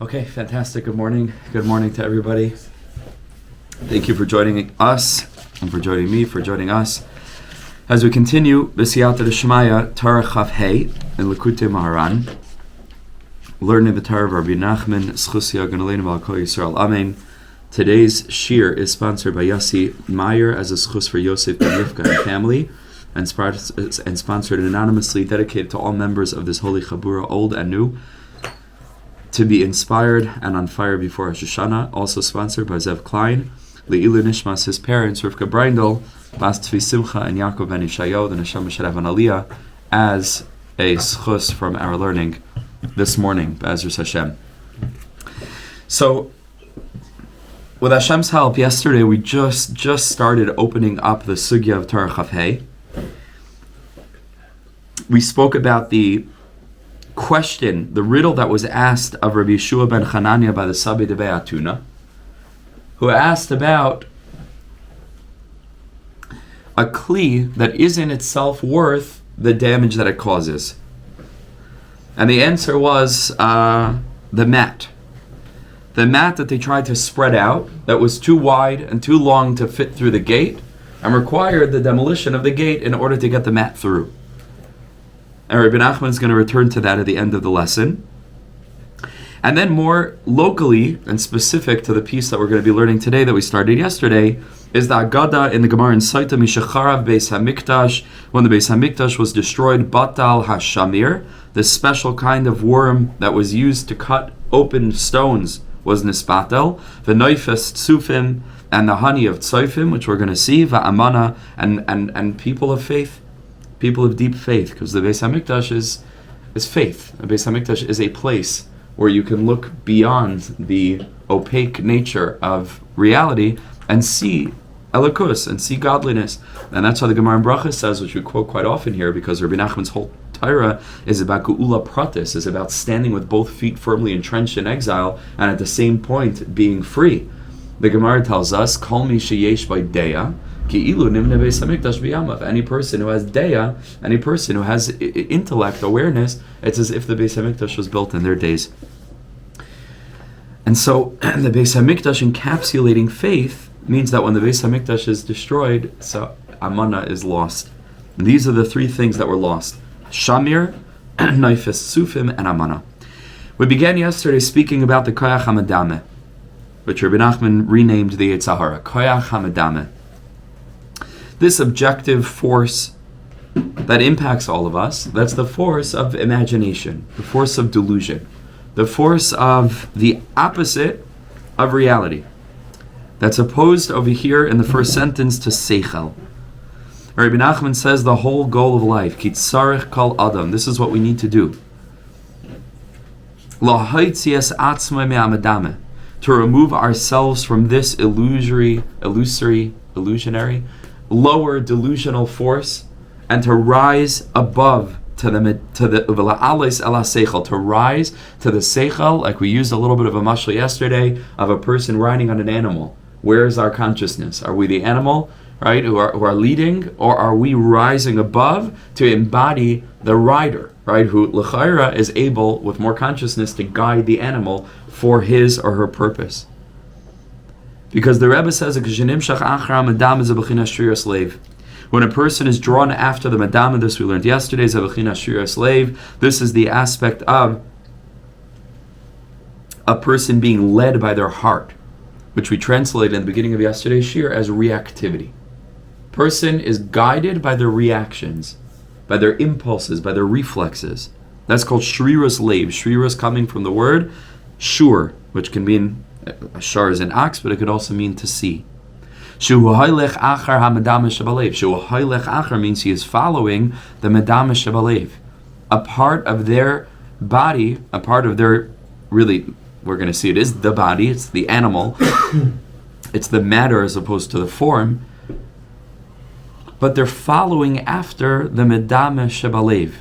Okay, fantastic. Good morning. Good morning to everybody. Thank you for joining us and for joining me, for joining us. As we continue, B'siyata D'Shmaya, Torah Chof in Likutei Moharan, learning the Torah of Rebbe Nachman, Schus Yaganolein V'Alkol Yisrael Amen. Today's shir is sponsored by Yossi Meyer as a schus for Yosef and Rivka and family, and sponsored anonymously, dedicated to all members of this holy Chabura, old and new, to be inspired and on fire before Rosh Hashanah. Also sponsored by Zev Klein, nishmas, his parents, Rebbe Bryndel, Simcha and Ya'akov and Yeshעיהו, the neshama should have an aliyah, as a schus from our learning this morning, B'ezras Hashem. So, with Hashem's help, yesterday we just started opening up the sugya of Torah Chof. We spoke about the question, the riddle that was asked of Rabbi Yeshua ben Chananya by the Sabbi de Be'atuna, who asked about a kli that is in itself worth the damage that it causes. And the answer was the mat. The mat that they tried to spread out, that was too wide and too long to fit through the gate, and required the demolition of the gate in order to get the mat through. And Rebbe Nachman is going to return to that at the end of the lesson. And then more locally and specific to the piece that we're going to be learning today that we started yesterday is the Agada in the Gemara in Saita Mishacharav Beis HaMikdash. When the Beis HaMikdash was destroyed, Batal HaShamir, the special kind of worm that was used to cut open stones, was Nispatel, the Neifes Tsufim, and the honey of Tsoifim, which we're going to see, Va'amana, and people of faith, people of deep faith, because the Beis HaMikdash is faith. The Beis HaMikdash is a place where you can look beyond the opaque nature of reality and see Elikus and see godliness. And that's how the Gemara in Bracha says, which we quote quite often here, because Rebbe Nachman's whole Torah is about Geulah pratis, is about standing with both feet firmly entrenched in exile and at the same point being free. The Gemara tells us, Kol mi sheyesh by deya, ki'ilu nimne beis hamikdash b'yamav. Any person who has deya, any person who has intellect, awareness, it's as if the Beis HaMikdash was built in their days. And so the Beis HaMikdash encapsulating faith means that when the Beis HaMikdash is destroyed, so Amana is lost. And these are the three things that were lost: Shamir, Neifes Sufim, and Amana. We began yesterday speaking about the Koyach HaMadame, which Rebbe Nachman renamed the Yitzhahara, Koyach HaMadame. This objective force that impacts all of us, that's the force of imagination, the force of delusion, the force of the opposite of reality. That's opposed over here in the first sentence to Seichel. Rebbe Nachman says the whole goal of life, Kitzarech Kol Adam, this is what we need to do. Lahaitzias Atzmai Me'amadame, to remove ourselves from this illusionary, lower delusional force, and to rise above to the V'la'ales ela Seichel, to rise to the Seichel, like we used a little bit of a mashal yesterday, of a person riding on an animal. Where is our consciousness? Are we the animal, right, who are leading, or are we rising above to embody the rider, right, who l'chayra is able, with more consciousness, to guide the animal for his or her purpose? Because the Rebbe says, when a person is drawn after the madama, this we learned yesterday, slave, this is the aspect of a person being led by their heart, which we translated in the beginning of yesterday's shir as reactivity. Person is guided by their reactions, by their impulses, by their reflexes. That's called shriras lev. Shriras coming from the word shur, which can mean, shar is an ox, but it could also mean to see. Shuhu haylech achar ha-madama shebalev. Shuhu haylech achar means he is following the madama shebalev. A part of their body, a part of their, really, we're going to see it is the body, it's the animal, it's the matter as opposed to the form, but they're following after the madama shebalev.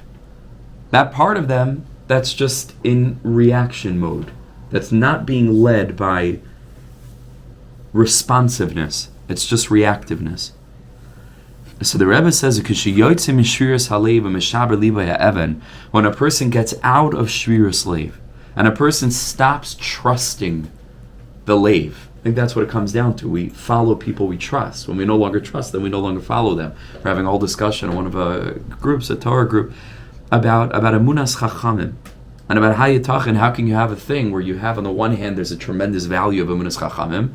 That part of them that's just in reaction mode, that's not being led by responsiveness, it's just reactiveness. So the Rebbe says, when a person gets out of shriras lev and a person stops trusting the lave. I think that's what it comes down to. We follow people we trust. When we no longer trust them, we no longer follow them. We're having a whole discussion in one of the groups, a Torah group, about emunas chachamim, and about how can you have a thing where you have, on the one hand, there's a tremendous value of emunas chachamim,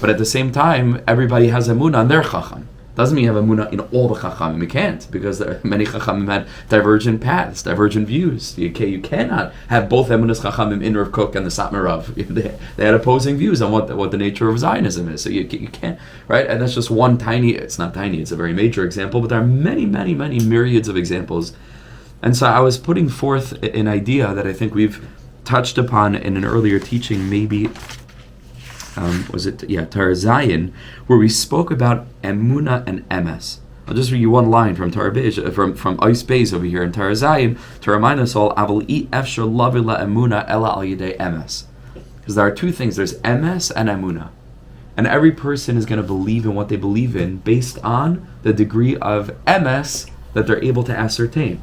but at the same time, everybody has emunah on their chacham. Doesn't mean you have emunah in all the chachamim. You can't, because many chachamim had divergent paths, divergent views. You cannot have both emunas chachamim in Rav Kook and the Satmar Rav. They had opposing views on what the nature of Zionism is. So you can't, right? And that's just one tiny. It's not tiny. It's a very major example. But there are many, many, many myriads of examples. And so I was putting forth an idea that I think we've touched upon in an earlier teaching, maybe. Torah Zion, where we spoke about Emunah and Emes. I'll just read you one line from Torah from Ice Beis over here in Torah Zion to remind us all, Aval I Efshar Lavi La Emunah Ela Al Yedei Emes. Because there are two things, there's Emes and Emunah. And every person is going to believe in what they believe in based on the degree of Emes that they're able to ascertain.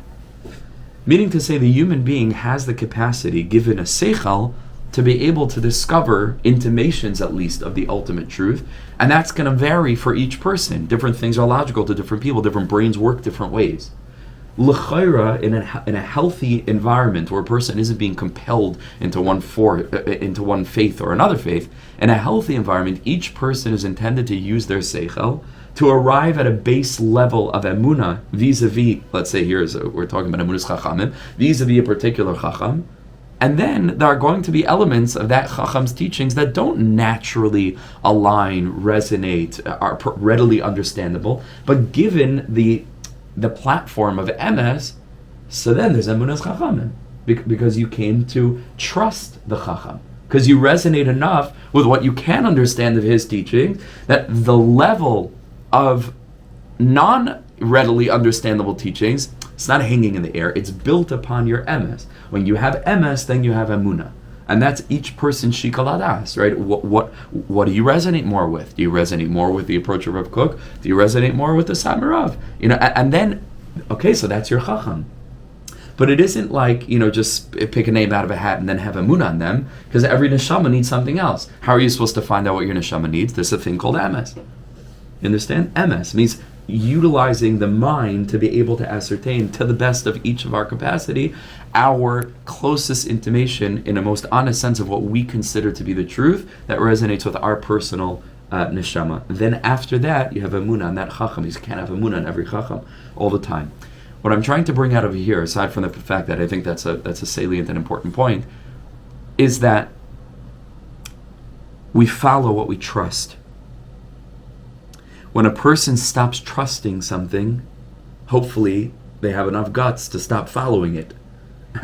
Meaning to say the human being has the capacity, given a seichel, to be able to discover intimations, at least, of the ultimate truth. And that's going to vary for each person. Different things are logical to different people. Different brains work different ways. L'chaira, in a healthy environment where a person isn't being compelled into one faith or another faith, in a healthy environment, each person is intended to use their seichel to arrive at a base level of emunah vis-a-vis, let's say we're talking about emunas chachamim, vis-a-vis a particular chacham. And then there are going to be elements of that Chacham's teachings that don't naturally align, resonate, are readily understandable. But given the platform of Emes, so then there's Emunas Chachamim. Because you came to trust the Chacham. Because you resonate enough with what you can understand of his teaching, that the level of non-readily understandable teachings, it's not hanging in the air, it's built upon your emes. When you have emes, then you have emunah. And that's each person's shikaladas, right? What do you resonate more with? Do you resonate more with the approach of Rav Kook? Do you resonate more with the Satmar Rav? And then, okay, so that's your chacham. But it isn't like, just pick a name out of a hat and then have emunah on them, because every neshama needs something else. How are you supposed to find out what your neshama needs? There's a thing called emes. You understand? Emes means utilizing the mind to be able to ascertain, to the best of each of our capacity, our closest intimation in a most honest sense of what we consider to be the truth that resonates with our personal neshama. Then after that, you have emunah on that chacham. You can't have emunah on every chacham all the time. What I'm trying to bring out over here, aside from the fact that I think that's a salient and important point, is that we follow what we trust. When a person stops trusting something, hopefully they have enough guts to stop following it,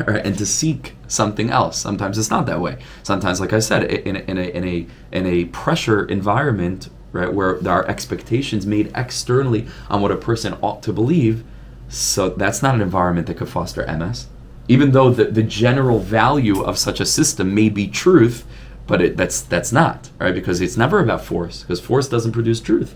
right, and to seek something else. Sometimes it's not that way. Sometimes, like I said, in a pressure environment, right, where there are expectations made externally on what a person ought to believe, so that's not an environment that could foster emes. Even though the general value of such a system may be truth, but that's not, right? Because it's never about force, because force doesn't produce truth.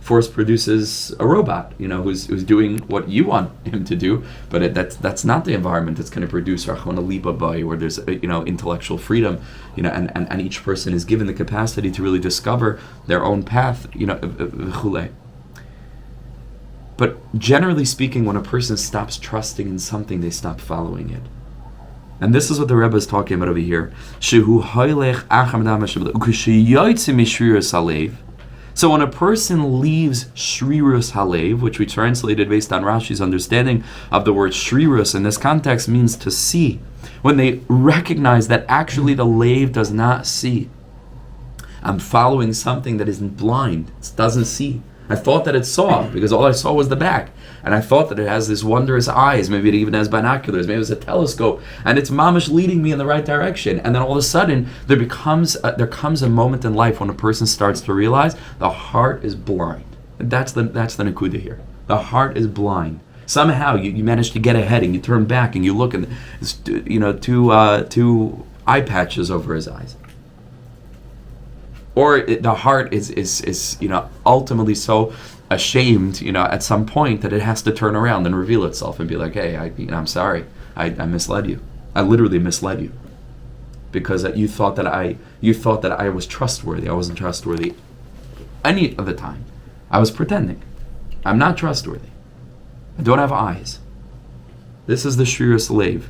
Force produces a robot, who's doing what you want him to do, but that's not the environment that's going to produce Rachmana Liba, where there's intellectual freedom, and each person is given the capacity to really discover their own path, v'chulei. But generally speaking, when a person stops trusting in something, they stop following it. And this is what the Rebbe is talking about over here. So when a person leaves shrirus halev, which we translated based on Rashi's understanding of the word shrirus in this context means to see, when they recognize that actually the lave does not see, I'm following something that isn't blind, it doesn't see. I thought that it saw, because all I saw was the back. And I thought that it has this wondrous eyes, maybe it even has binoculars, maybe it's a telescope, and it's mamish leading me in the right direction. And then all of a sudden, there comes a moment in life when a person starts to realize the heart is blind. And that's the nakuda here. The heart is blind. Somehow you manage to get ahead and you turn back and you look and there's two eye patches over his eyes. Or the heart is ultimately so ashamed, at some point that it has to turn around and reveal itself and be like, hey, I'm sorry, I misled you. I literally misled you. because you thought that I was trustworthy. I wasn't trustworthy any of the time. I was pretending. I'm not trustworthy. I don't have eyes. This is the shrius lev.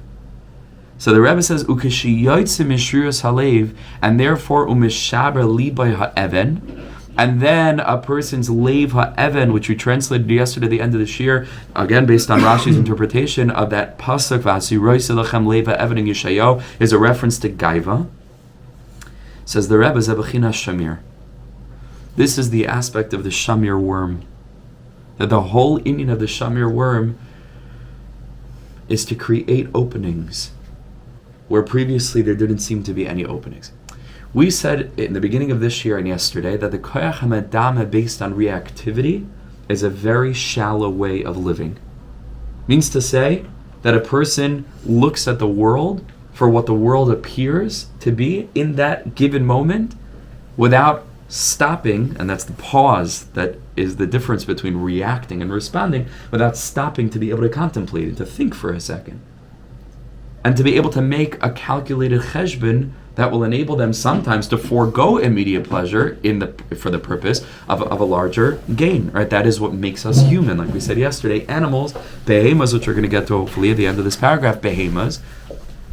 So the Rebbe says, "Ukashi yotzim mishrius halev," and therefore umishaber libay ha'even, and then a person's lev ha'even, which we translated yesterday at the end of the shir, again based on Rashi's interpretation of that pasuk v'asirois lechem lev ha'even in Yeshayahu, is a reference to gaiva. Says the Rebbe, Zebachina Shamir. This is the aspect of the Shamir worm. That the whole inyan of the Shamir worm is to create openings where previously there didn't seem to be any openings. We said in the beginning of this year and yesterday that the koyach hamadama based on reactivity is a very shallow way of living. Means to say that a person looks at the world for what the world appears to be in that given moment without stopping, and that's the pause that is the difference between reacting and responding, without stopping to be able to contemplate and to think for a second. And to be able to make a calculated cheshbon that will enable them sometimes to forego immediate pleasure for the purpose of a larger gain. Right? That is what makes us human. Like we said yesterday, animals, behemoths, which we're going to get to hopefully at the end of this paragraph, behemoths,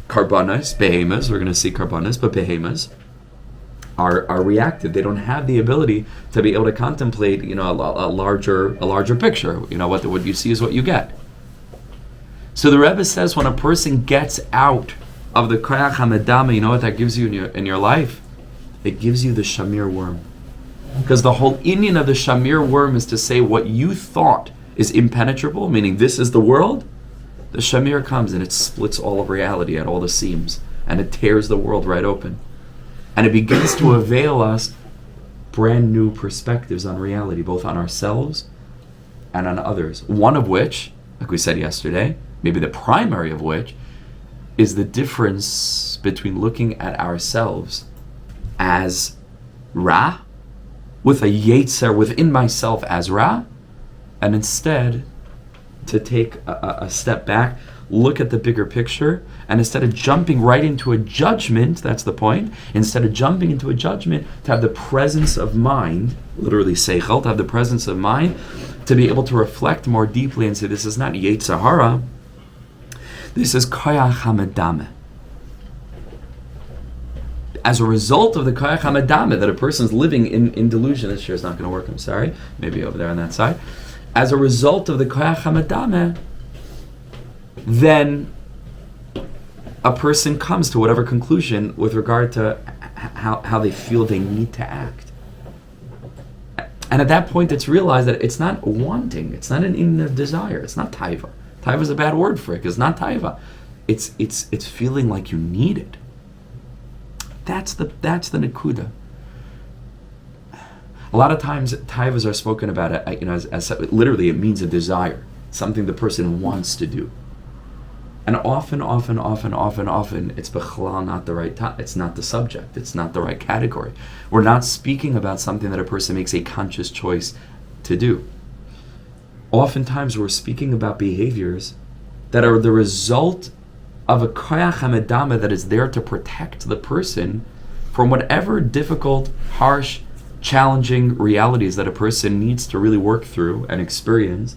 carbonas, behemoths, we're going to see carbonas, but behemoths are reactive. They don't have the ability to be able to contemplate, a larger picture. What you see is what you get. So the Rebbe says when a person gets out of the koyach hamadama, you know what that gives you in your life? It gives you the Shamir worm. Because the whole inyan of the Shamir worm is to say what you thought is impenetrable, meaning this is the world. The Shamir comes and it splits all of reality at all the seams, and it tears the world right open. And it begins to avail us brand new perspectives on reality, both on ourselves and on others. One of which, like we said yesterday, maybe the primary of which, is the difference between looking at ourselves as Ra, with a Yetzer within myself as Ra, and instead to take a step back, look at the bigger picture, and instead of jumping right into a judgment, that's the point, instead of jumping into a judgment, to have the presence of mind, literally seichel, to have the presence of mind, to be able to reflect more deeply and say, this is not Yetzer Hara, this is koyach hamadama. As a result of the koyach hamadama, that a person's living in delusion, this share is not going to work, I'm sorry, maybe over there on that side. As a result of the koyach hamadama, then a person comes to whatever conclusion with regard to how they feel they need to act. And at that point, it's realized that it's not wanting, it's not an inner desire, it's not taiva. Taiva is a bad word for it. It's not taiva. It's feeling like you need it. That's the nekuda. A lot of times taivas are spoken about as literally it means a desire, something the person wants to do. And often, it's bechlal not the right time. It's not the subject. It's not the right category. We're not speaking about something that a person makes a conscious choice to do. Oftentimes, we're speaking about behaviors that are the result of a koyach hamadama that is there to protect the person from whatever difficult, harsh, challenging realities that a person needs to really work through and experience.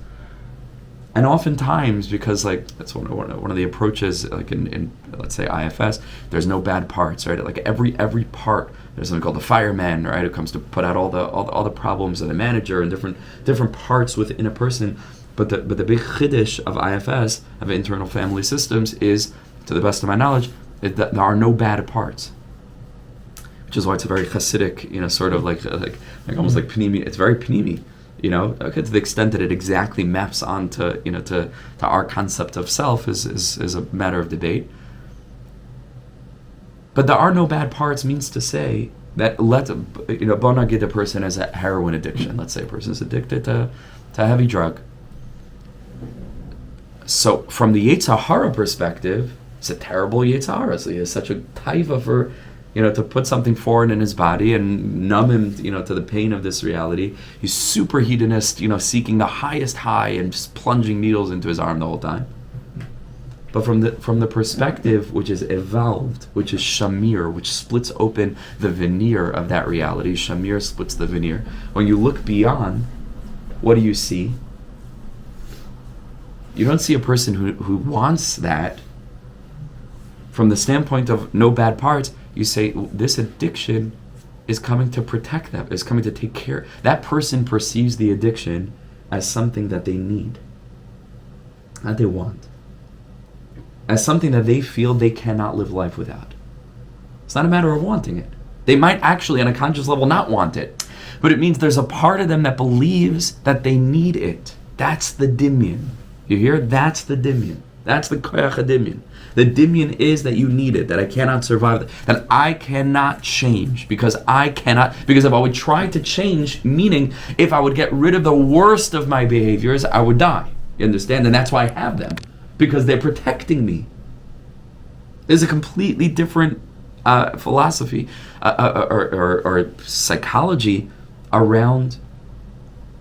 And oftentimes, because that's one of the approaches, like in let's say IFS, there's no bad parts, right? Like every part, there's something called the fireman, right? Who comes to put out all the problems of the manager and different parts within a person. But the big chiddush of IFS, of internal family systems, is, to the best of my knowledge, that there are no bad parts. Which is why it's a very Hasidic, sort of like almost like panimi. It's very panimi. To the extent that it exactly maps onto, to our concept of self is a matter of debate. But there are no bad parts means to say that Bona get a person has a heroin addiction. Let's say a person is addicted to a heavy drug. So from the Yetzer Hara perspective, it's a terrible Yetzer Hara. So he has such a taiva for to put something foreign in his body and numb him, to the pain of this reality. He's super hedonist, seeking the highest high and just plunging needles into his arm the whole time. but from the perspective which is evolved, which is Shamir, which splits open the veneer of that reality. Shamir splits the veneer. When you look beyond, what do you see? You don't see a person who wants that. From the standpoint of no bad parts, you say this addiction is coming to protect them, is coming to take care. That person perceives the addiction as something that they need, that they want, as something that they feel they cannot live life without. It's not a matter of wanting it. They might actually, on a conscious level, not want it, but it means there's a part of them that believes that they need it. That's the dimyan. You hear? That's the dimyan. That's the koyach dimyan. The dimyan is that you need it, that I cannot survive, that I cannot change because if I would try to change, meaning if I would get rid of the worst of my behaviors, I would die. You understand? And that's why I have them, because they're protecting me. There's a completely different philosophy or psychology around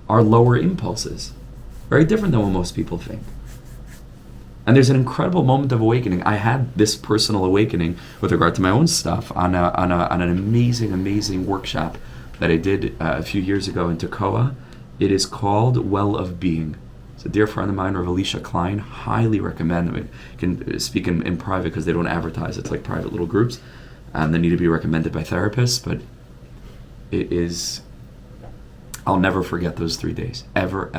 our lower impulses. Very different than what most people think. And there's an incredible moment of awakening. I had this personal awakening with regard to my own stuff on an amazing workshop that I did a few years ago in Tekoa. It is called Well of Being. It's a dear friend of mine, Rebbe Klein. Highly recommend. I can speak in private because they don't advertise. It's like private little groups. They need to be recommended by therapists, but it is. I'll never forget those 3 days. Ever.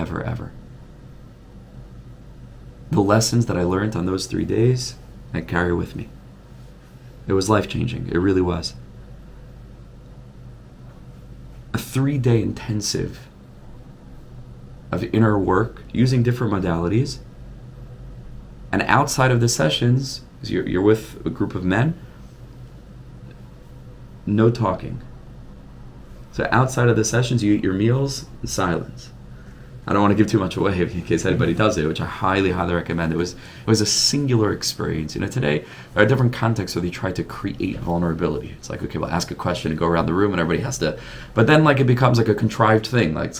The lessons that I learned on those 3 days, I carry with me. It was life-changing. It really was. A 3-day intensive of inner work using different modalities. And outside of the sessions, you're with a group of men, no talking. So outside of the sessions, you eat your meals in silence. I don't want to give too much away in case anybody does it, which I highly recommend. It was a singular experience. Today there are different contexts where they try to create vulnerability. It's like, okay, we'll ask a question and go around the room and everybody has to, but then it becomes like a contrived thing. Like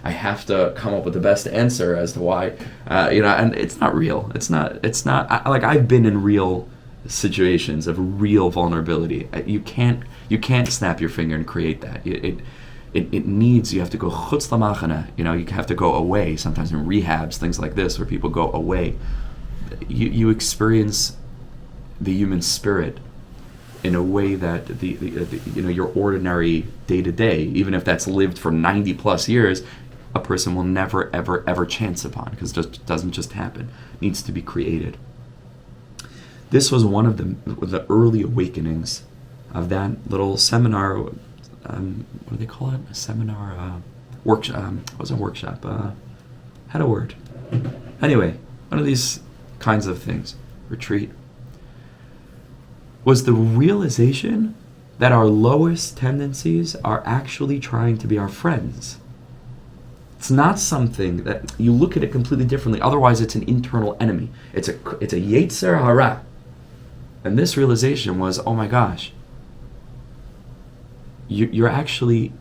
I have to come up with the best answer as to why, and it's not real. It's not. I've been in real situations of real vulnerability. You can't snap your finger and create that. It needs, you have to go chutz lamachana, you have to go away, sometimes in rehabs, things like this, where people go away. You experience the human spirit in a way that your ordinary day-to-day, even if that's lived for 90 plus years, a person will never, ever chance upon, because it just doesn't just happen. It needs to be created. This was one of the early awakenings of that little seminar. What do they call it? A seminar, workshop. It was a workshop. Had a word. Anyway, one of these kinds of things. Retreat. Was the realization that our lowest tendencies are actually trying to be our friends. It's not something that you look at it completely differently. Otherwise, it's an internal enemy. It's a yetzer hara. And this realization was, oh my gosh. You're actually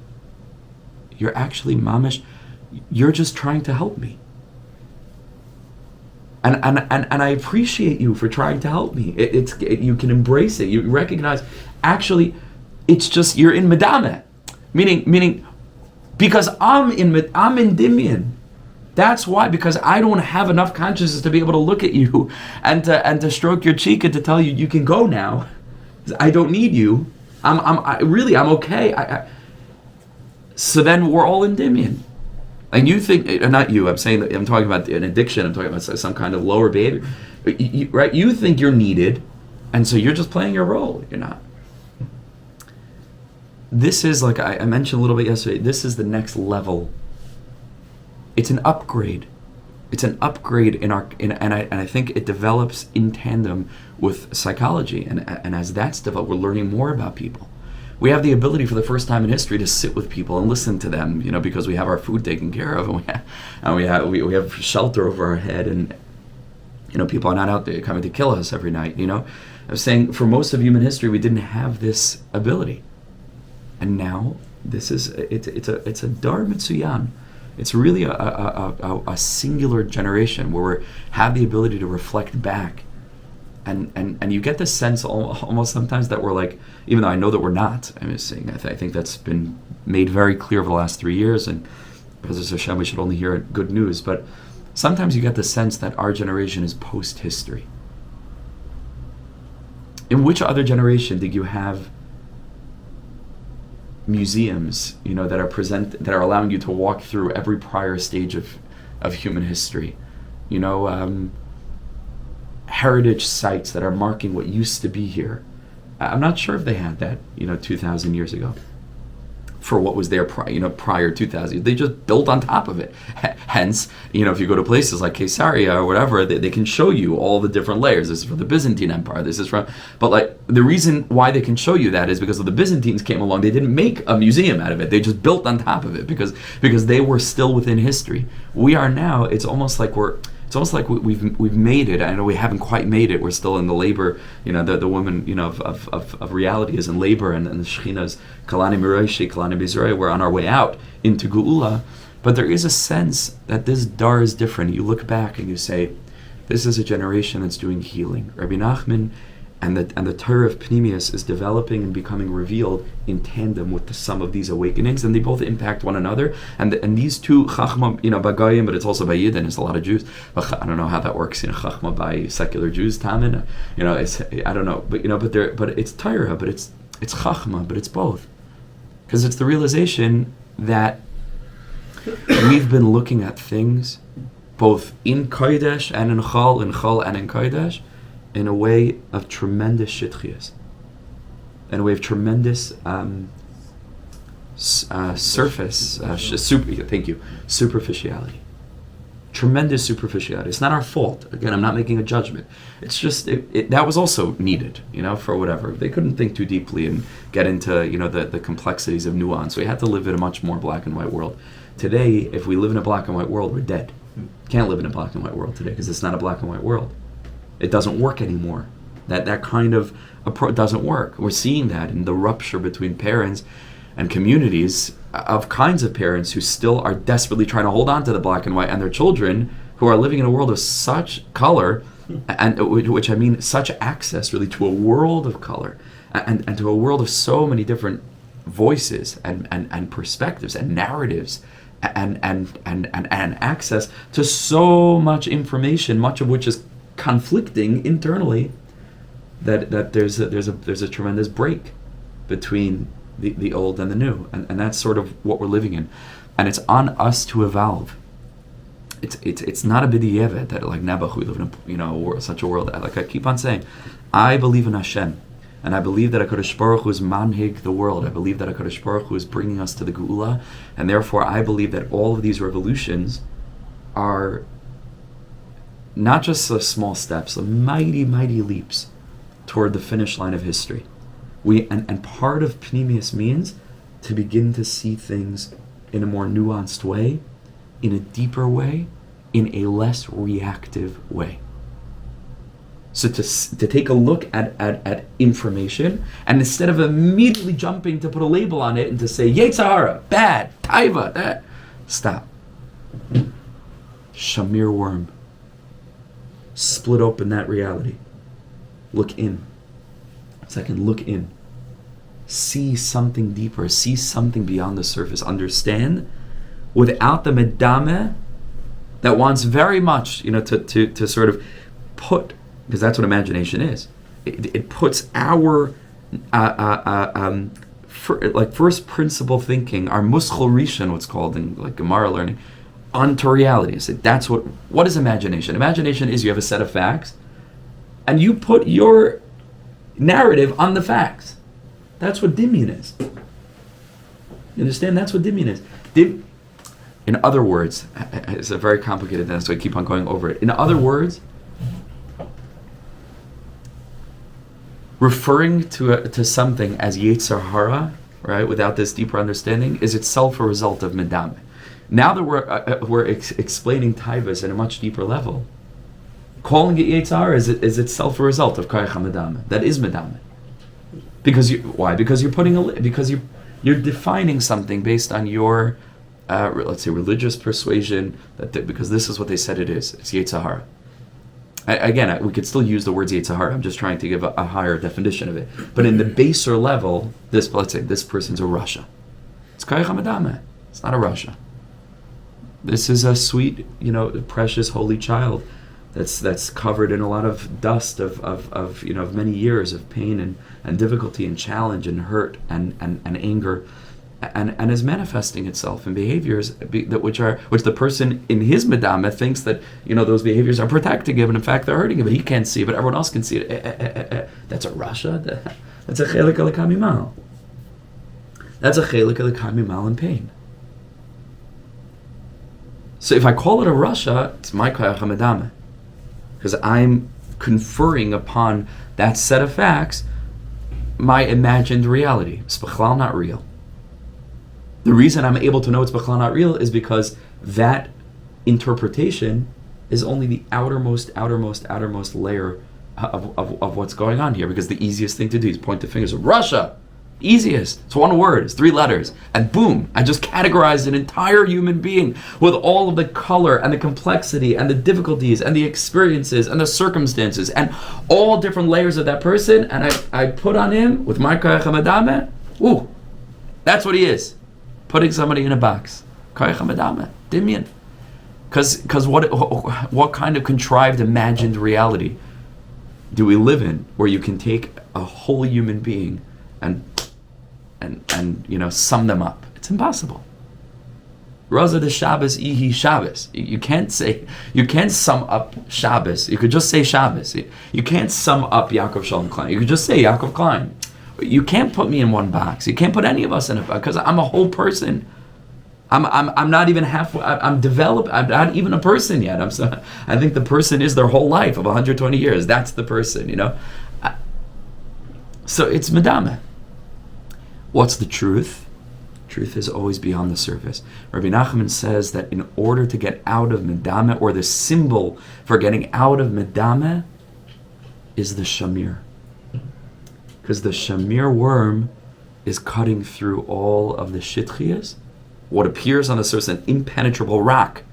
mamish. You're just trying to help me, and I appreciate you for trying to help me. You can embrace it. You recognize, actually, it's just you're in medame, meaning because I'm in dimyan. That's why, because I don't have enough consciousness to be able to look at you and to stroke your cheek and to tell you can go now. I don't need you. I'm okay. So then we're all in dimyan. And you think, not you, I'm talking about an addiction, I'm talking about some kind of lower behavior. Right? You think you're needed, and so you're just playing your role. You're not. This is, like I mentioned a little bit yesterday, this is the next level. It's an upgrade. It's an upgrade and I think it develops in tandem with psychology, and as that's developed, we're learning more about people. We have the ability for the first time in history to sit with people and listen to them, because we have our food taken care of, and we have shelter over our head, and people are not out there coming to kill us every night. I was saying, for most of human history, we didn't have this ability, and now it's a dar mitzuyan. It's really a singular generation where we have the ability to reflect back and you get the sense almost sometimes that we're like, even though I know that we're not, I'm just saying, I think that's been made very clear over the last 3 years, and because Hashem, we should only hear good news, but sometimes you get the sense that our generation is post-history. In which other generation did you have museums, that are allowing you to walk through every prior stage of human history? Heritage sites that are marking what used to be here. I'm not sure if they had that, 2,000 years ago. For what was there prior 2,000, they just built on top of it. Hence, if you go to places like Caesarea or whatever, they can show you all the different layers. This is from the Byzantine Empire. This is from, but like the reason why they can show you that is because of the Byzantines came along. They didn't make a museum out of it. They just built on top of it because they were still within history. We are now. It's almost like we've made it. I know we haven't quite made it. We're still in the labor. The woman of reality is in labor, and the Shechina's Kalani Miroshi, Kalani Bizraya. We're on our way out into Geulah, but there is a sense that this dar is different. You look back and you say, this is a generation that's doing healing. Rebbe Nachman and the Torah of Pnimius is developing and becoming revealed in tandem with the sum of these awakenings, and they both impact one another. And these two Chochmah, Bagayim, but it's also by Yidden. There's a lot of Jews. I don't know how that works. Chochmah by secular Jews, Tamin. I don't know, but it's Torah, but it's Chochmah, but it's both, because it's the realization that we've been looking at things both in Kodesh and in Chol and in Kodesh, in a way of tremendous shitchias, in a way of tremendous superficiality. Tremendous superficiality. It's not our fault. Again, I'm not making a judgment. It's just that was also needed, for whatever. They couldn't think too deeply and get into, the complexities of nuance. We had to live in a much more black and white world. Today, if we live in a black and white world, we're dead. Can't live in a black and white world today because it's not a black and white world. It doesn't work anymore. That kind of approach doesn't work. We're seeing that in the rupture between parents and communities of kinds of parents who still are desperately trying to hold on to the black and white, and their children who are living in a world of such color, and which I mean such access really to a world of color and to a world of so many different voices and perspectives and narratives and access to so much information, much of which is conflicting internally, that there's a tremendous break between the old and the new, and that's sort of what we're living in, and it's on us to evolve. It's not a b'diavad that like Nebuch, we live in such a world. Like I keep on saying, I believe in Hashem, and I believe that HaKadosh Baruch Hu is manhig the world. I believe that HaKadosh Baruch Hu is bringing us to the Geulah, and therefore I believe that all of these revolutions are not just the small steps, the mighty, mighty leaps toward the finish line of history. And part of Pnimius means to begin to see things in a more nuanced way, in a deeper way, in a less reactive way. So to take a look at information, and instead of immediately jumping to put a label on it and to say, Yetzirah, bad, Taiva, that, stop. Shamir worm. Split open that reality. Look in. Second, look in. See something deeper. See something beyond the surface. Understand without the medame that wants very much, to sort of put, because that's what imagination is. It puts our first principle thinking, our muschel rishon, what's called in like Gemara learning, onto reality. So that's what is imagination? Imagination is you have a set of facts, and you put your narrative on the facts. That's what dimion is. You understand? That's what dimion is. In other words, it's a very complicated thing, so I keep on going over it. In other words, referring to something as Yetzer Hara, right, without this deeper understanding, is itself a result of medame. Now that we're explaining taivas at a much deeper level, calling it Yetzer Hara is itself a result of koach medame. That is medame. Why? Because you're defining something based on your let's say religious persuasion, because this is what they said it is. It's Yetzer Hara. Again, we could still use the words Yetzer Hara. I'm just trying to give a higher definition of it. But in the baser level, let's say this person's a Rasha. It's Koyach HaMedameh. It's not a Rasha. This is a sweet, precious, holy child that's covered in a lot of dust of many years of pain and difficulty and challenge and hurt and anger. And is manifesting itself in behaviors which the person in his medama thinks that those behaviors are protecting him, and in fact they're hurting him, but he can't see it, but everyone else can see it. That's a rasha. That's a chelik elakamimal. That's a chelik elakamimal in pain. So if I call it a rasha, it's my koyach hamedama, because I'm conferring upon that set of facts my imagined reality. It's b'chlal not real. The reason I'm able to know it's b'chlal not real is because that interpretation is only the outermost layer of what's going on here. Because the easiest thing to do is point the fingers of Russia. Easiest. It's one word. It's 3 letters. And boom, I just categorized an entire human being with all of the color and the complexity and the difficulties and the experiences and the circumstances and all different layers of that person. And I put on him with my koyach hamadame. Ooh, that's what he is. Putting somebody in a box. Koyach hamadame. Dimyan. Because what kind of contrived, imagined reality do we live in where you can take a whole human being and sum them up? It's impossible. Raza de Shabbos ihi Shabbos. You can't sum up Shabbos. You could just say Shabbos. You can't sum up Yaakov Shalom Klein. You could just say Yaakov Klein. You can't put me in one box. You can't put any of us in a box because I'm a whole person. I'm not even halfway. I'm developed. I'm not even a person yet. I think the person is their whole life of 120 years. That's the person, So it's medama. What's the truth? Truth is always beyond the surface. Rebbe Nachman says that in order to get out of medama, or the symbol for getting out of medama, is the Shamir. Because the Shamir worm is cutting through all of the shitchiyas. What appears on the surface, an impenetrable rock,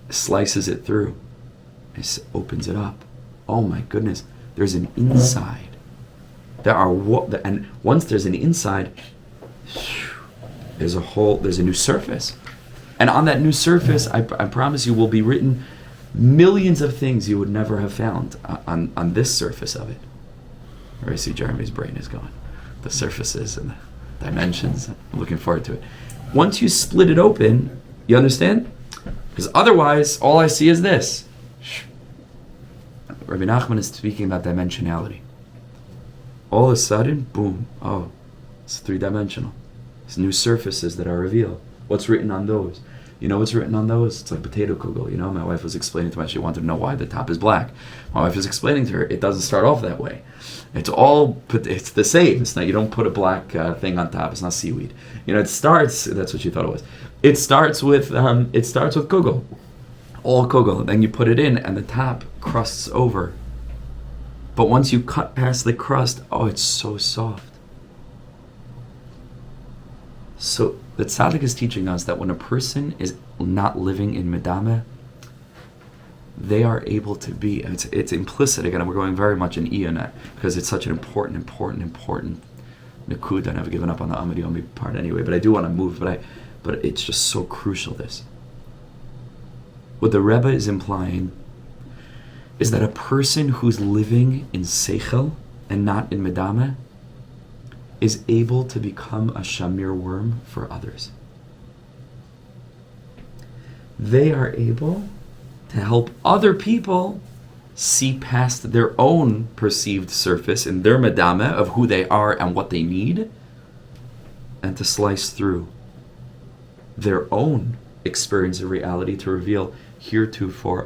slices it through. It opens it up. Oh my goodness, there's an inside. And once there's an inside, there's a new surface. And on that new surface, I promise you, will be written millions of things you would never have found on this surface of it. Where I see Jeremy's brain is going. The surfaces and the dimensions. I'm looking forward to it. Once you split it open, you understand? Because otherwise, all I see is this. Rebbe Nachman is speaking about dimensionality. All of a sudden, boom, it's 3-dimensional. It's new surfaces that are revealed. What's written on those? You know what's written on those? It's like potato kugel. My wife was explaining to me, she wanted to know why the top is black. My wife was explaining to her, it doesn't start off that way. It's the same. It's not, you don't put a black thing on top. It's not seaweed. It starts, that's what she thought it was. It starts with kugel. All kugel. And then you put it in and the top crusts over. But once you cut past the crust, it's so soft. So the tzaddik is teaching us that when a person is not living in medameh, they are able to be, it's implicit, again, we're going very much in Iyonat, because it's such an important Nakud. I never given up on the Amud Yomi part anyway, but I do want to move, but it's just so crucial, this. What the Rebbe is implying is that a person who's living in Seichel and not in medameh is able to become a Shamir worm for others. They are able to help other people see past their own perceived surface in their medameh of who they are and what they need, and to slice through their own experience of reality to reveal heretofore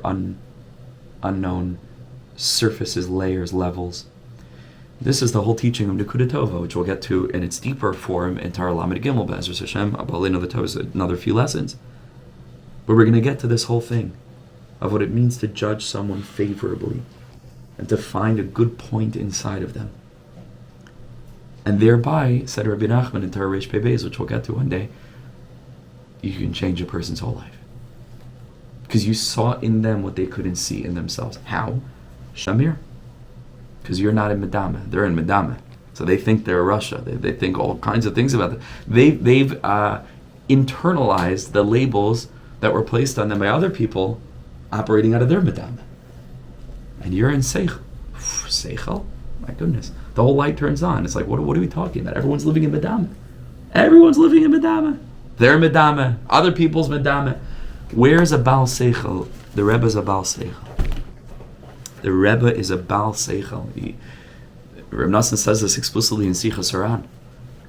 unknown surfaces, layers, levels. This is the whole teaching of Nekuda Tova, which we'll get to in its deeper form in Torah Lamed Gimel, Be'ezras Hashem, Abalino the Tova, another few lessons. But we're going to get to this whole thing of what it means to judge someone favorably and to find a good point inside of them. And thereby, said Rebbe Nachman in Torah Reish Pei Beis, which we'll get to one day, you can change a person's whole life. Because you saw in them what they couldn't see in themselves. How? Shamir. Because you're not in Medama. They're in Medama. So they think they're Russia. They think all kinds of things about it. They've internalized the labels that were placed on them by other people operating out of their Medama. And you're in Seichel. Seichel? My goodness. The whole light turns on. It's like, what are we talking about? Everyone's living in Medama. Everyone's living in Medama. Their Medama. Other people's Medama. Where's a Baal Seichel? The Rebbe is a Baal Seichel. The Rebbe is a Baal Seichel. Rebbe Nachman says this explicitly in Sichas Haran.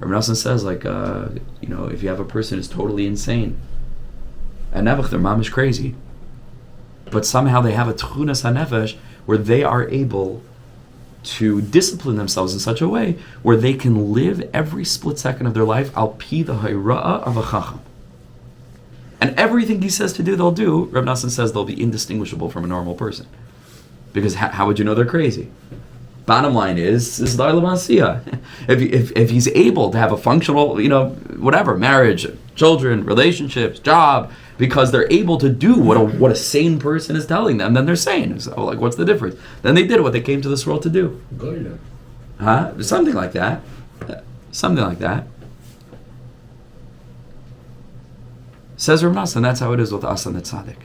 Rebbe Nachman says, if you have a person who's totally insane, and Nevach, their mom is crazy, but somehow they have a Tchunas HaNefesh where they are able to discipline themselves in such a way where they can live every split second of their life al pi the hayra'ah of a chacham. And everything he says to do, they'll do. Rebbe Nachman says they'll be indistinguishable from a normal person. Because how would you know they're crazy? Bottom line is if he's able to have a functional, marriage, children, relationships, job, because they're able to do what a sane person is telling them, then they're sane. So, what's the difference? Then they did what they came to this world to do. Geulah. Something like that. Something like that. Says Rebbe Nachman, that's how it is with us and the tzaddik.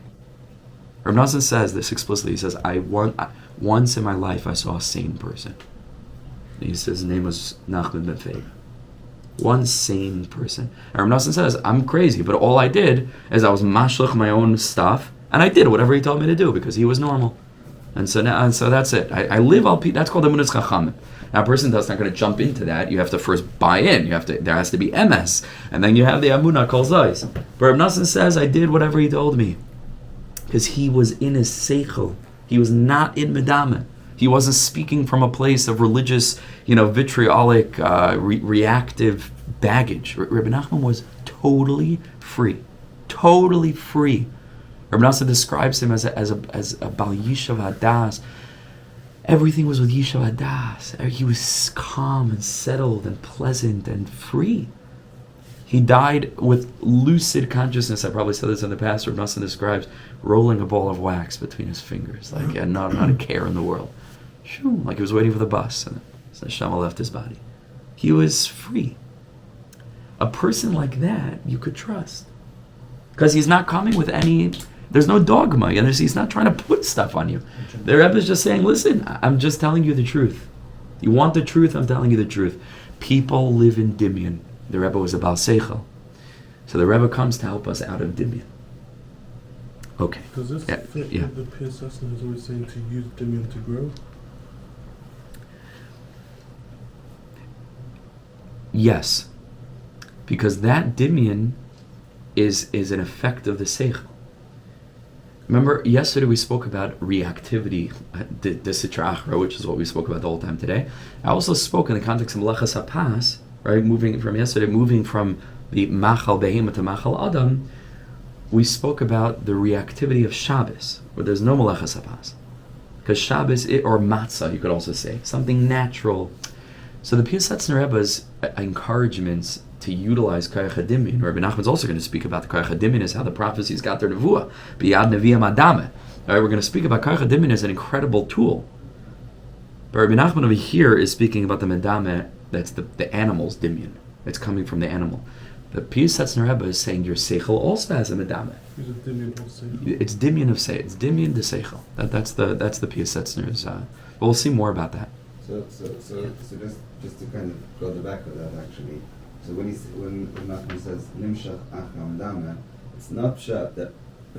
Rebbe Nachman says this explicitly. He says, once in my life I saw a sane person. And he says his name was Nachman ben Feig. One sane person. And Rebbe Nachman says, I'm crazy, but all I did is I was mashlich my own stuff, and I did whatever he told me to do because he was normal. And so that's it. I live all. That's called emunas chachamim. Now, a person that's not going to jump into that. You have to first buy in. There has to be MS, and then you have the amunah kol zayis. But Rebbe Nachman says, I did whatever he told me because he was in his seichel. He was not in medama. He wasn't speaking from a place of religious, vitriolic, reactive baggage. Rebbe Nachman was totally free. Totally free. Rebbe Nachman describes him as a Bal Yishav Hadas. Everything was with Yishav Hadas. He was calm and settled and pleasant and free. He died with lucid consciousness. I probably said this in the past. Rebbe Nachman describes rolling a ball of wax between his fingers, and not a care in the world. Like he was waiting for the bus, and the Shama left his body. He was free. A person like that you could trust, because he's not coming with any. There's no dogma, and he's not trying to put stuff on you. The Rebbe is just saying, "Listen, I'm just telling you the truth. You want the truth? I'm telling you the truth." People live in Dimyan. The Rebbe was a Baal Seichel, so the Rebbe comes to help us out of Dimyan. Okay. Does this fit with the PSS and is always saying to use Dimyan to grow? Yes, because that Dimyan is an effect of the Seichel. Remember, yesterday we spoke about reactivity, the Sitra Achra, which is what we spoke about the whole time today. I also spoke in the context of Melechas HaPas, right? Moving from the Machal Behema to Machal Adam, we spoke about the reactivity of Shabbos, where there's no Melechas HaPas. Because Shabbos, or Matzah, you could also say, something natural. So the Piyasetzner Rebbe's encouragements to utilize Koach HaDimyon, Rebbe Nachman's also going to speak about the Koach HaDimyon as how the prophecies got their nevuah, Biyad Nevi'ah Madame. All right, we're going to speak about Koach HaDimyon as an incredible tool. But Rebbe Nachman over here is speaking about the Madame, that's the animal's Dimyon. It's coming from the animal. The Piyasetzner Rebbe is saying your Seichel also has a Madame. It's Dimyon of Seichel. It's Dimyon de Seichel. That's the Piyasetzner's. But we'll see more about that. So just to kind of go the back of that actually. So when Nachman says nimshach acham dama, it's not pshat that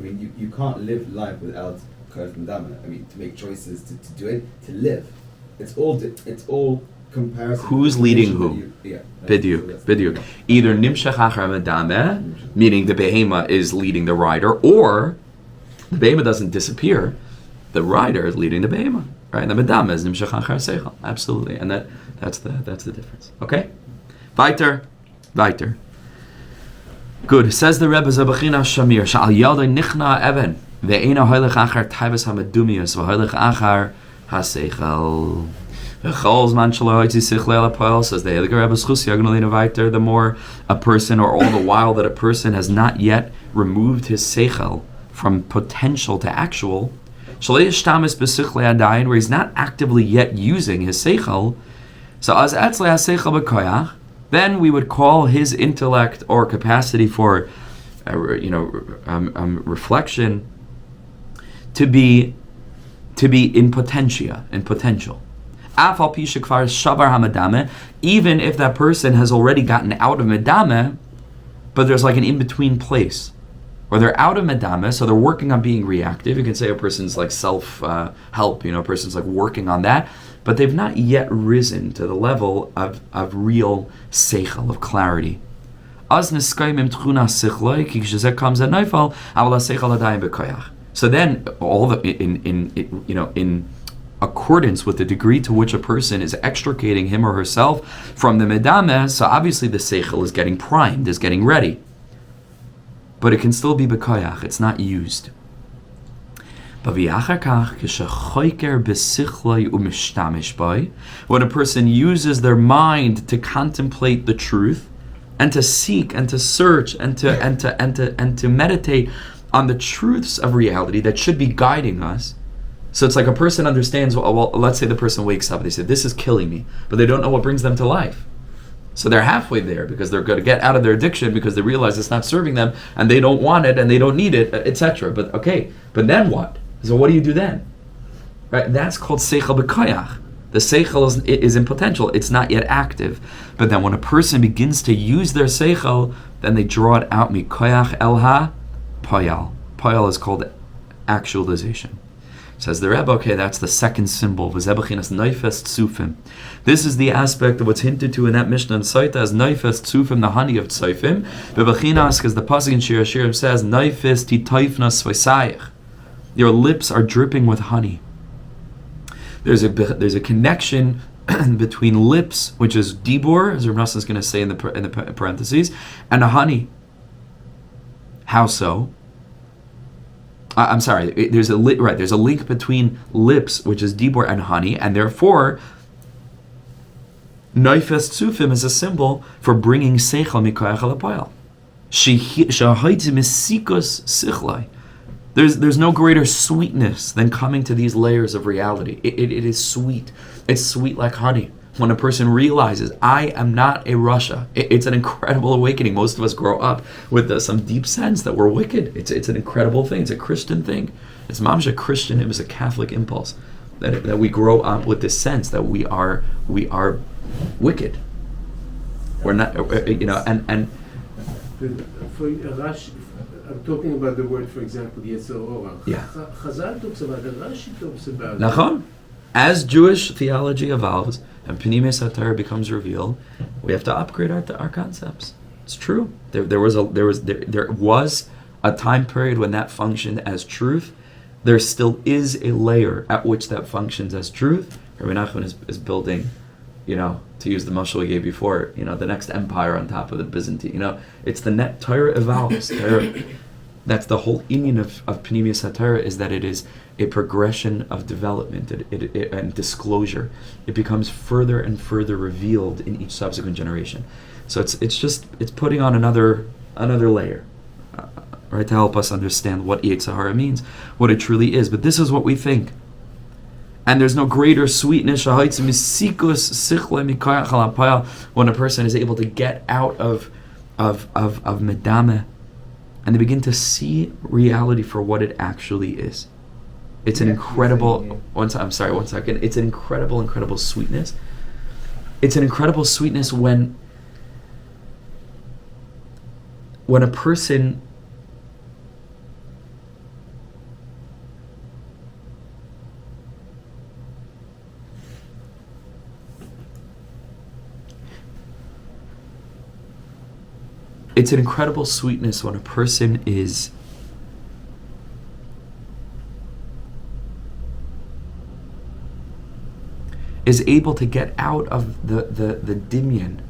you can't live life without koach dama. To make choices, to do it, to live. It's all comparison. Who's leading who? Biduk. Either nimshach acham dama, meaning the behema is leading the rider, or the behema doesn't disappear. The rider is leading the behema. Right, the Madame is nimshach achar seichel, absolutely, and that's the difference. Okay, weiter. Good. Says the Rebbe Zabachina Shamir. Sha'al yaldei nichna even ve'ena hoylech achar taivas hamadumius v'hoylech achar haseichel. V'chol zman shelo hoitzi sichlei al ha'poel, says the Heilige Rebbe Schus Yagnolina weiter. The more a person, or all the while that a person has not yet removed his seichel from potential to actual, where he's not actively yet using his seichel, so then we would call his intellect or capacity for reflection to be in potentia, in potential. Even if that person has already gotten out of medame, but there's like an in-between place, or they're out of medame, so they're working on being reactive. You can say a person's like self-help, a person's like working on that, but they've not yet risen to the level of real seichel, of clarity. So then, all in accordance with the degree to which a person is extricating him or herself from the medame, so obviously the seichel is getting primed, is getting ready. But it can still be bekoyach, it's not used. When a person uses their mind to contemplate the truth, and to seek and to search and to meditate on the truths of reality that should be guiding us. So it's like a person understands, well, let's say the person wakes up and they say, this is killing me, but they don't know what brings them to life. So they're halfway there because they're going to get out of their addiction because they realize it's not serving them and they don't want it and they don't need it, etc. But then what? So what do you do then? Right? That's called seichel b'koyach. The seichel is in potential, it's not yet active. But then when a person begins to use their seichel, then they draw it out, mikoyach el ha payal. Payal is called actualization. Says the Rebbe, okay, that's the second symbol. This is the aspect of what's hinted to in that Mishnah in Saita as naifes tzufim, the honey of tzufim. Bebechinas, because the pasuk in Shir Hashirim says, naifes titoifnas v'sayich. Your lips are dripping with honey. There's a connection between lips, which is dibur, as Rebbe Nachman is going to say in the parentheses, and a honey. How so? I'm sorry. There's a link between lips, which is dibur, and honey, and therefore, naifes tzufim is a symbol for bringing seichel mikoyach alapayal. Shahaiti misikos sichlai. There's no greater sweetness than coming to these layers of reality. It is sweet. It's sweet like honey. When a person realizes, I am not a Russia, it's an incredible awakening. Most of us grow up with some deep sense that we're wicked. It's an incredible thing. It's a Christian thing. It's mamish a Christian. It was a Catholic impulse that we grow up with this sense that we are wicked. We're not, and for Rashi, I'm talking about the word, for example, Yetzer Hora. Yeah. Chazal talks about it. Rashi talks about it. Nachon. As Jewish theology evolves and Pnimius HaTorah becomes revealed, we have to upgrade our concepts. It's true. There was a time period when that functioned as truth. There still is a layer at which that functions as truth. Rebbe Nachman is building, to use the mashal we gave before, the next empire on top of the Byzantine. It's the net Torah evolves. That's the whole inyan of Pnimius HaTorah, is that it is a progression of development and disclosure. It becomes further and further revealed in each subsequent generation. So it's putting on another layer, right, to help us understand what Yetzer Hara means, what it truly is. But this is what we think. And there's no greater sweetness when a person is able to get out of medame and they begin to see reality for what it actually is. It's an incredible. One second. It's an incredible sweetness. It's an incredible sweetness when a person is able to get out of the dimyan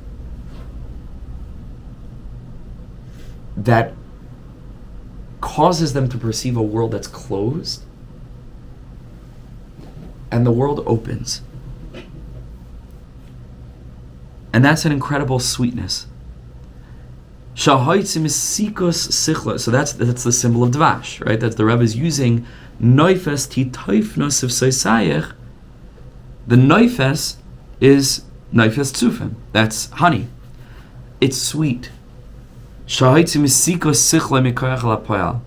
that causes them to perceive a world that's closed, and the world opens. And that's an incredible sweetness. Shahoitzim is sikos sichla. So that's the symbol of dvash, right? That the Rebbe is using noifes titoifnos of soisayich. The noifes is noifes tzufim. That's honey. It's sweet. Shahoitzim is sikos sichla mikoyach lapoyal.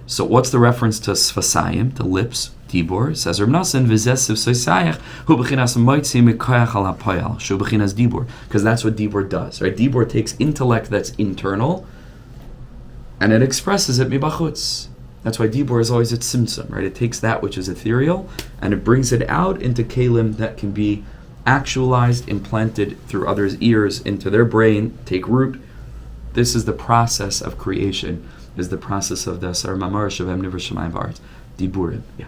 So what's the reference to sfasayim, to lips? Dibor says Rebbe Nachman v'zesiv soisayich hu b'chinas moitzi mikoyach al hapoyal shu b'chinas dibor, because that's what dibor does, right? Dibor takes intellect that's internal and it expresses it mibachutz. That's why dibor is always at tzimtzum, right? It takes that which is ethereal and it brings it out into kalim that can be actualized, implanted through others' ears into their brain, take root. This is the process of creation. Is the process of the Sar Mamar Shavem Niver Shemayim V'Aretz. Diburim. Yeah.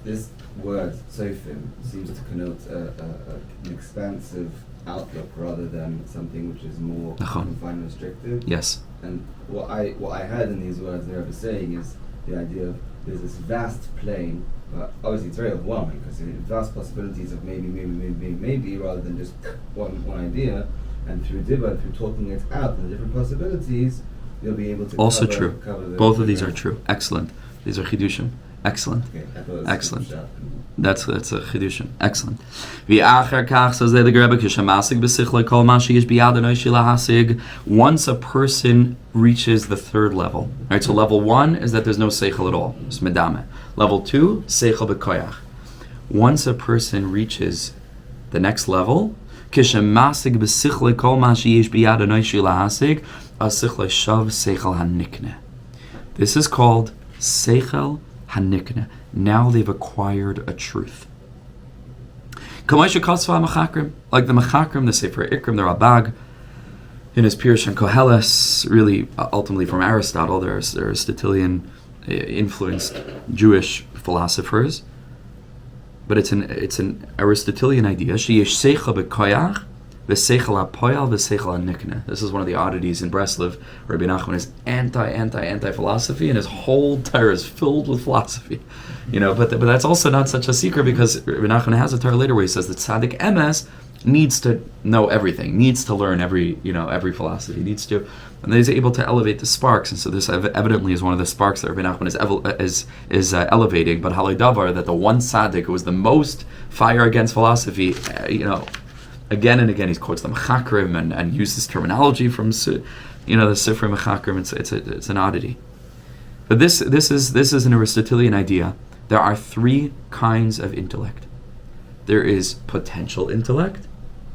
This word sofim seems to connote an expansive outlook rather than something which is more confined and restrictive. Yes. And what I heard in these words they're ever saying is the idea of there's this vast plane, but obviously it's very overwhelming because vast possibilities of maybe rather than just one idea, and through dibba, through talking it out and the different possibilities, you'll be able to also cover true. Both of these are true. Excellent. These are chidushim. Excellent. Okay, excellent. That's a chidushim. Excellent. V'achar kach, says the Rebbe, kishamasig b'sichle kol ma sheyesh biyad anoy shila hasig. Once a person reaches the third level, right? So level 1 is that there's no seichel at all. It's medame. Level 2, seichel b'koyach. Once a person reaches the next level, kishamasig b'sichle kol ma sheyesh biyad anoy shila hasig, asichle shav seichel hanikne. This is called seichel hanikne. Now they've acquired a truth. Like the Mechakrim, the Sefer Ikrim, the Rabag, in his Pirush and Koheles, really ultimately from Aristotle, they're Aristotelian influenced Jewish philosophers, but it's an Aristotelian idea. Sheyesh seichel b'koyach v'seichel hapoyal v'seichel hanikne. This is one of the oddities in Breslov. Rebbe Nachman is anti philosophy, and his whole Torah is filled with philosophy. But that's also not such a secret, because Rebbe Nachman has a Torah later where he says that tzaddik emes needs to know everything, needs to learn every philosophy, and he's able to elevate the sparks. And so this evidently is one of the sparks that Rebbe Nachman is elevating. But halei davar, that the one tzaddik who was the most fire against philosophy, again and again, he quotes the Mechakrim and uses terminology from the Sifrei Mechakrim. It's an oddity. But this is an Aristotelian idea. There are 3 kinds of intellect. There is potential intellect,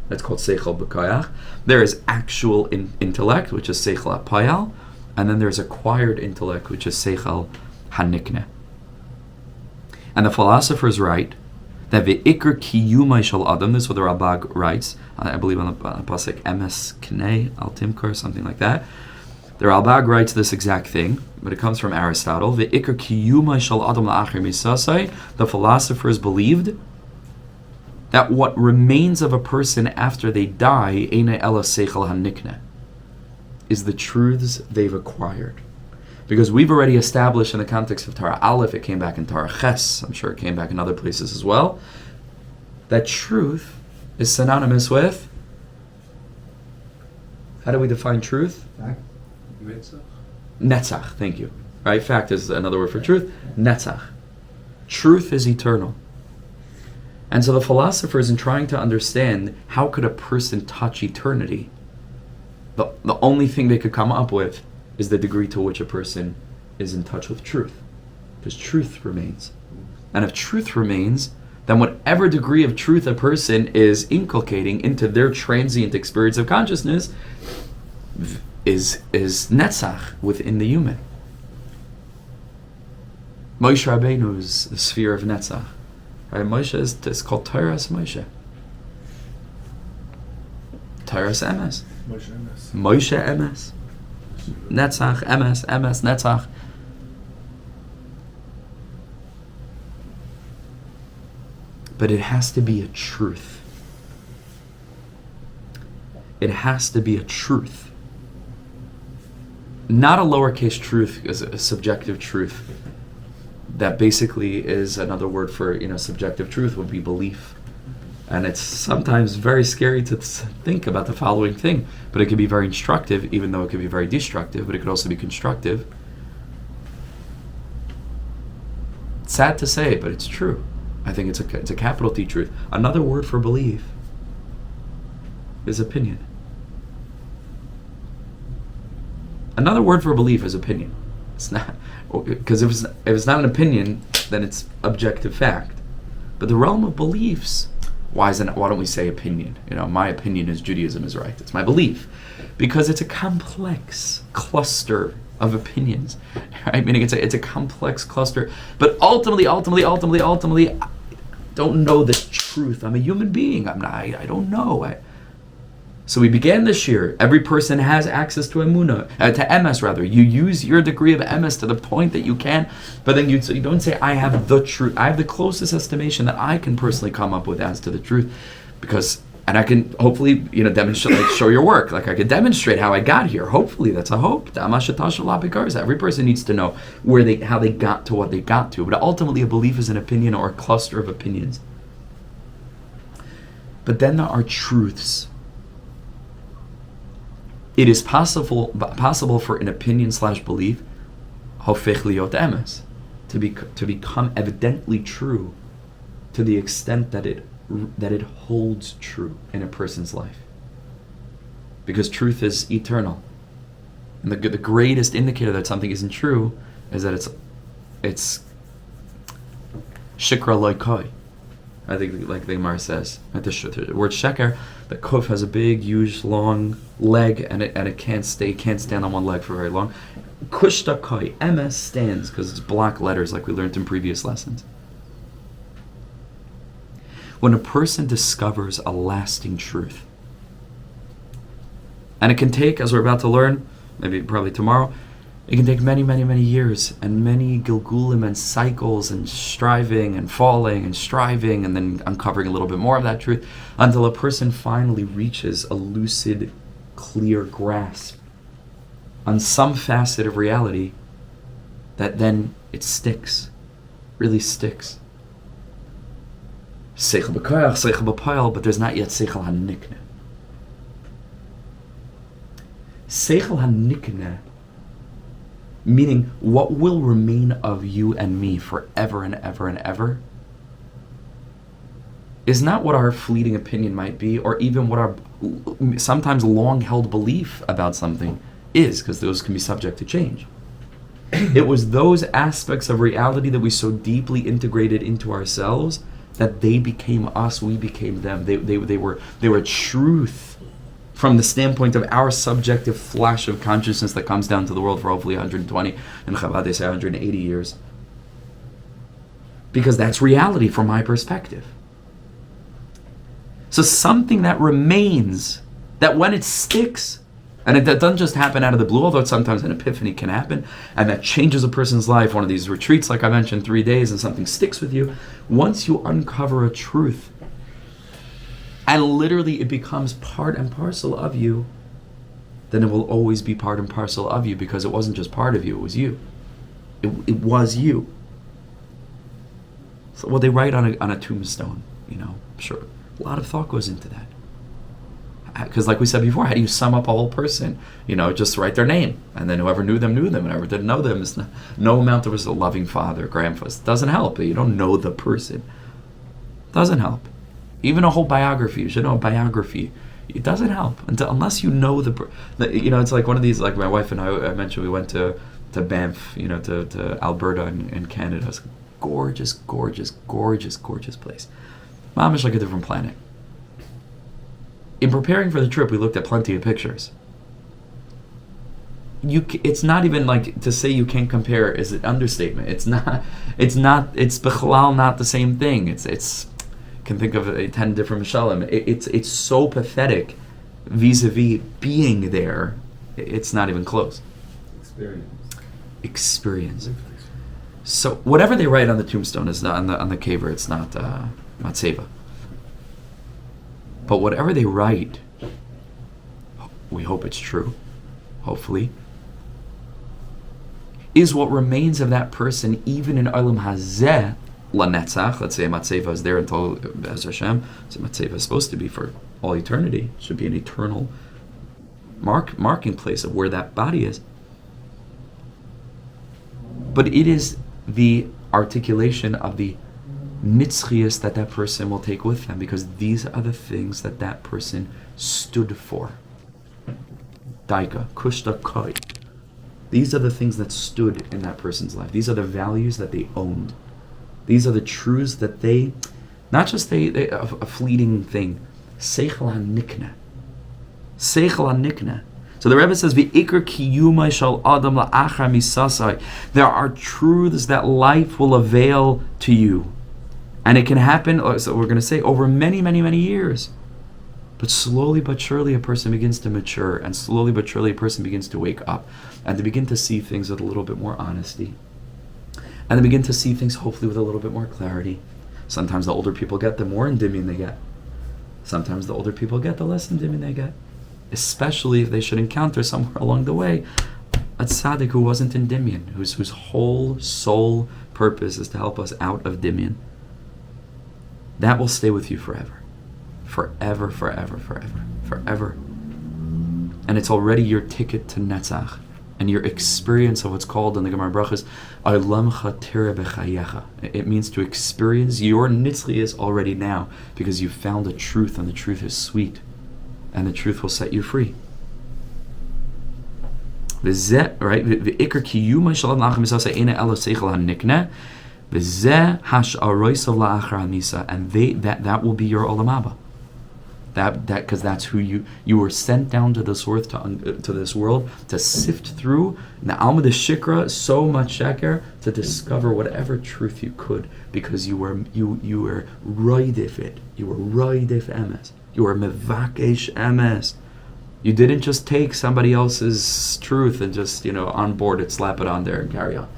that's called seichel b'koyach. There is actual intellect, which is seichel hapayal, and then there's acquired intellect, which is seichel hanikne. And the philosophers write that ve'ikr kiyumai shel adam, this is what the Rabag writes, I believe on the pasuk emes knei al timkar, something like that. The Rabag writes this exact thing, but it comes from Aristotle. Ve'ikr kiyumai shel adam la'achir misasai. The philosophers believed that what remains of a person after they die, eina ela seichel hanikne, is the truths they've acquired. Because we've already established in the context of Torah Aleph, it came back in Torah Ches, I'm sure it came back in other places as well, that truth is synonymous with, how do we define truth? Fact. Netzach, thank you. Right? Fact is another word for truth. Netzach. Truth is eternal. And so the philosophers, in trying to understand how could a person touch eternity, the only thing they could come up with is the degree to which a person is in touch with truth. Because truth remains. And if truth remains, then whatever degree of truth a person is inculcating into their transient experience of consciousness is netzach within the human. Moshe Rabbeinu is the sphere of netzach. Right? Moshe is called Torah Moshe. Torah emes. Moshe emes. Netzach, emes, netzach. But it has to be a truth. It has to be a truth. Not a lowercase truth, as a subjective truth. That basically is another word for, subjective truth would be belief. And it's sometimes very scary to think about the following thing, but it can be very instructive, even though it can be very destructive, but it could also be constructive. It's sad to say, but it's true. I think it's a capital T truth. Another word for belief is opinion. Another word for belief is opinion. It's not, because if it's not an opinion, then it's objective fact. But the realm of beliefs, why don't we say opinion? My opinion is Judaism is right. It's my belief. Because it's a complex cluster of opinions. Right? Meaning it's a complex cluster. But ultimately, I don't know the truth. I'm a human being. I don't know. So we began this year. Every person has access to emunah, to MS rather. You use your degree of MS to the point that you can, but then you don't say, I have the truth. I have the closest estimation that I can personally come up with as to the truth, and I can hopefully, demonstrate, show your work. I can demonstrate how I got here. Hopefully, that's a hope. Every person needs to know how they got to what they got to. But ultimately, a belief is an opinion or a cluster of opinions. But then there are truths. It is possible for an opinion/belief, hofech liot emes, to become evidently true, to the extent that it holds true in a person's life. Because truth is eternal, and the greatest indicator that something isn't true is that it's shikra loikoi. I think, like the Gemara says, the word sheker, the Chof has a big, huge, long leg, and it can't stand on one leg for very long. Kushta koi, MS stands because it's block letters, like we learned in previous lessons. When a person discovers a lasting truth, and it can take, as we're about to learn, probably tomorrow, it can take many, many, many years and many gilgulim and cycles and striving and falling and striving and then uncovering a little bit more of that truth until a person finally reaches a lucid, clear grasp on some facet of reality that then it sticks, really sticks. Seichel b'koyach, seichel b'poil, but there's not yet seichel hanikne. Seichel hanikne, meaning what will remain of you and me forever and ever and ever, is not what our fleeting opinion might be, or even what our sometimes long-held belief about something is, because those can be subject to change. It was those aspects of reality that we so deeply integrated into ourselves that they became us, we became them. They were truth from the standpoint of our subjective flash of consciousness that comes down to the world for hopefully 120, and Chabad they say 180 years. Because that's reality from my perspective. So something that remains, that when it sticks, and that doesn't just happen out of the blue, although sometimes an epiphany can happen, and that changes a person's life, one of these retreats like I mentioned, 3 days, and something sticks with you, once you uncover a truth, and literally it becomes part and parcel of you, then it will always be part and parcel of you, because it wasn't just part of you, it was you. It was you. So what they write on a tombstone, sure, a lot of thought goes into that. Because like we said before, how do you sum up a whole person? Just write their name, and then whoever knew them, and whoever didn't know them, is no amount of a loving father, grandfather. It doesn't help. You don't know the person. It doesn't help. Even a whole biography, you should know a biography. It doesn't help unless you know the. It's like one of these. Like my wife and I mentioned, we went to Banff, to Alberta in Canada. It's a gorgeous, gorgeous, gorgeous, gorgeous place. Mom is like a different planet. In preparing for the trip, we looked at plenty of pictures. It's not even like to say you can't compare is an understatement. It's bichlal not the same thing. It's can think of 10 different Mishalim. It's so pathetic vis-a-vis being there. It's not even close. Experience. So whatever they write on the tombstone is not on the caver. It's not seva. But whatever they write, we hope it's true. Hopefully, is what remains of that person, even in Olam Hazeh, lanetzach. Let's say a matzeva is there until Be'ez Hashem. So matzeva is supposed to be for all eternity. It should be an eternal marking place of where that body is. But it is the articulation of the nitzchias that person will take with them, because these are the things that person stood for. Daika, kushta koi. These are the things that stood in that person's life. These are the values that they owned. These are the truths that they, not just a fleeting thing. Seichel hanikna. Seichel hanikna. So the Rebbe says, "V'ikar kiyumai shal adam la'achar misasai." There are truths that life will avail to you, and it can happen. So we're going to say over many, many, many years. But slowly but surely, a person begins to mature, and slowly but surely, a person begins to wake up, and to begin to see things with a little bit more honesty, and to begin to see things hopefully with a little bit more clarity. Sometimes the older people get, the more indimian they get. Sometimes the older people get, the less indimian they get. Especially if they should encounter somewhere along the way a tzaddik who wasn't in Dimion, whose whole sole purpose is to help us out of Dimion. That will stay with you forever. Forever, forever, forever, forever. And it's already your ticket to Netzach, and your experience of what's called in the Gemara Brachos, Olamcha Tira B'chayecha. It means to experience your nitzlias already now, because you found the truth, and the truth is sweet. And the truth will set you free. Right? V'ikar kiyuma shalom la'achar misasa ena elo seichel hanikneh v'zeh hash'aroisav la'achar hamisa, and that will be your olam haba. That because that's who you were sent down to this earth to this world to sift through the Amud shikra, so much sheker, to discover whatever truth you could, because you were roidif it. You were roidif emes. You were mevakesh emes. You didn't just take somebody else's truth and just on board it, slap it on there and carry on.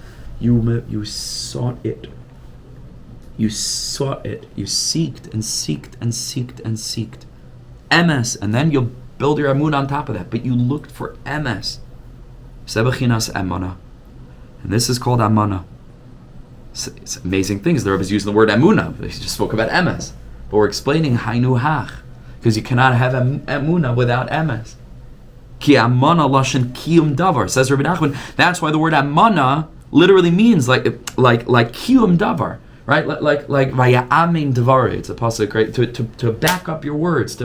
You sought it. You sought it. You seeked and seeked and seeked and seeked. Emes, and then you'll build your Amud on top of that. But you looked for Emes. Sebechinas emana. And this is called Amana. It's amazing things. The Rebbe is using the word Emunah. They just spoke about Emes. But we're explaining Hainu Hach. Because you cannot have Emunah without Emes. Ki Amana Lashon Kiyum Davar. Says Rebbe Nachman. That's why the word Amana literally means like Kiyum Davar. Right? Like Vaya'amin Davar. It's a pasuk, right? To back up your words.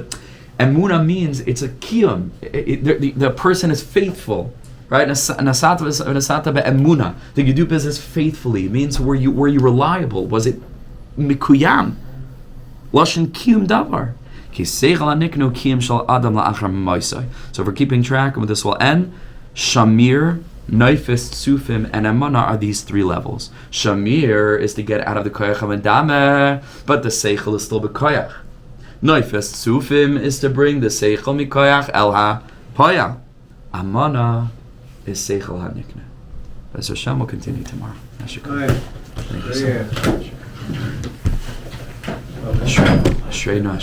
Emunah means it's a Kiyum. The person is faithful. Right? Nasata be'emunah. That you do business faithfully. It means were you reliable? Was it mikuyam? Lashon Kiyum Davar. So if we're keeping track, and this will end, Shamir, Neifis, Sufim, and Amana are these three levels. Shamir is to get out of the koyach havendame, but the seichel is still bekoyach. Neifis, Sufim is to bring the seichel mikoyach el ha-poya. Amana is seichel ha-nikne. As Hashem will continue tomorrow. Thank you so much. Ashreinu.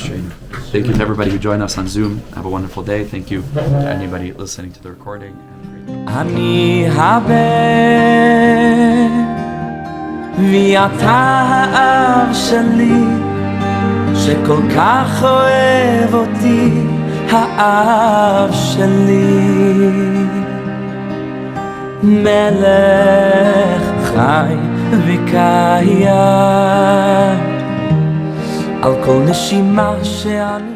Thank you to everybody who joined us on Zoom. Have a wonderful day. Thank you to anybody listening to the recording. אני הבן ואתה האב שלי שכל כך אוהב אותי האב שלי מלך חי וקיים על כל נשימה שאני